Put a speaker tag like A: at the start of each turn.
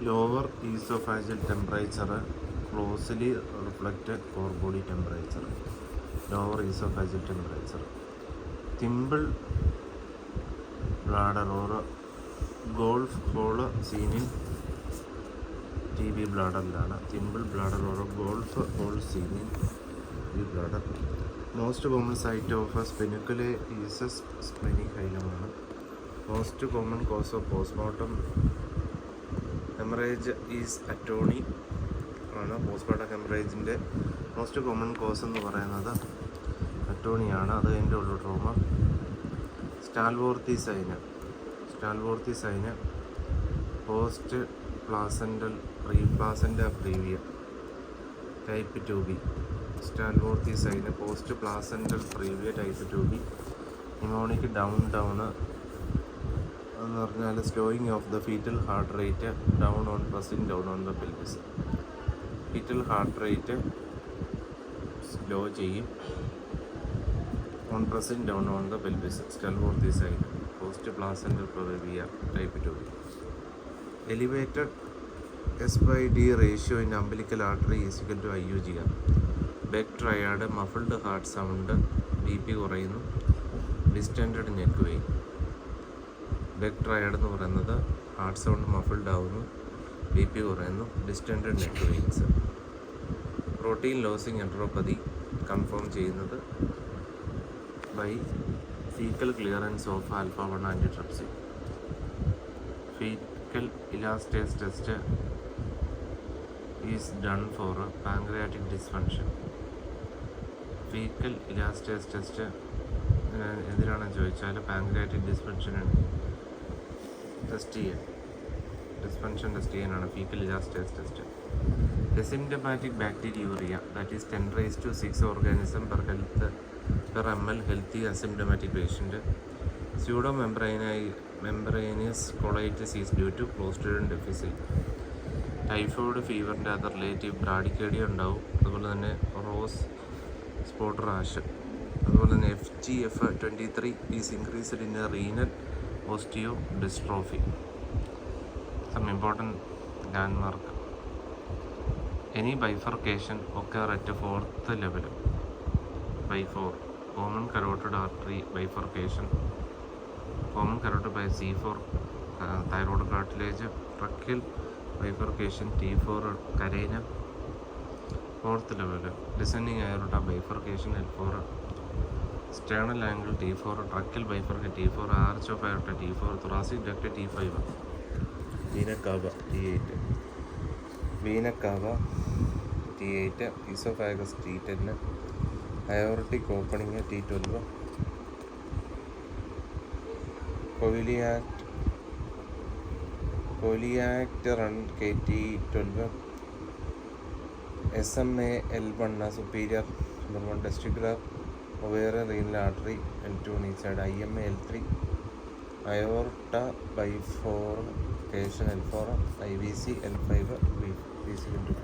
A: Lower oesophageal temperature closely reflect for body temperature. Lower oesophageal temperature. Thimble bladder or golf hole seen in T B ബ്ലാഡറിലാണ്. Thimble bladder or golf hole seen in T B bladder. Most common site of സ്പെനിക്കുലേറ്റീസസ് splenic ഹൈലമാണ്. Most common cause of postmortem haemorrhage is atony ആണ്. Postmortem ഹെമറേജിൻ്റെ most common cause എന്ന് പറയുന്നത് അറ്റോണിയാണ്. അത് കഴിഞ്ഞിട്ട് ഉള്ള trauma. Stallworthy sign post placental placenta praevia type 2B. Stallworthy sign post placental praevia type 2B. Mnemonic down എന്ന് പറഞ്ഞാൽ slowing of the fetal heart rate down on pressing down on the pelvis. Fetal heart rate slow ചെയ്യും on pressing down on the pelvis. Stallworthy sign post placental praevia type 2B. എലിവേറ്റഡ് S/D ratio in umbilical artery ഈസിക്കൽ to IUGR. Beck triad muffled heart sound, BP കുറയുന്നു. Distended neck vein. Beck triad എന്ന് പറയുന്നത് heart sound muffled ആവുന്നു, BP കുറയുന്നു, distended neck veins. Protein losing enteropathy confirm ചെയ്യുന്നത് by faecal clearance of α1 antitrypsin. Faecal elastase test is done for pancreatic dysfunction. Faecal elastase test എന്തിനാണെന്ന് ചോദിച്ചാൽ pancreatic dysfunction test ചെയ്യാനാണ് faecal elastase test. Asymptomatic bacteriuria that is 10⁻⁶ organism per ml healthy asymptomatic patient. Pseudo membranous colitis is due to Clostridium difficile. Typhoid ഫീവറിൻ്റെ അത് relative ബ്രാഡിക്കേഡിയ ഉണ്ടാവും. അതുപോലെ തന്നെ rose spot rash. അതുപോലെ തന്നെ FGF23 is increased in renal osteodystrophy. Some important landmark. Any bifurcation occur at 4th level by 4. Common carotid artery bifurcation. Common carotid by C4 thyroid cartilage. Tracheal bifurcation T4 carina. 4th level. Descending aorta bifurcation L4. Sternal angle T4. Tracheal bifurcation T4. Arch of aorta T4. Thoracic duct T5. Vena cava T8. Vena cava T8. Esophagus T10. Aortic opening T12. Coeliact run KT12. SMA L1 superior L1 testicular ovarian renal artery L2 on each side. IMA L3. Aorta bifurcation L4. IVC L5. VC L5.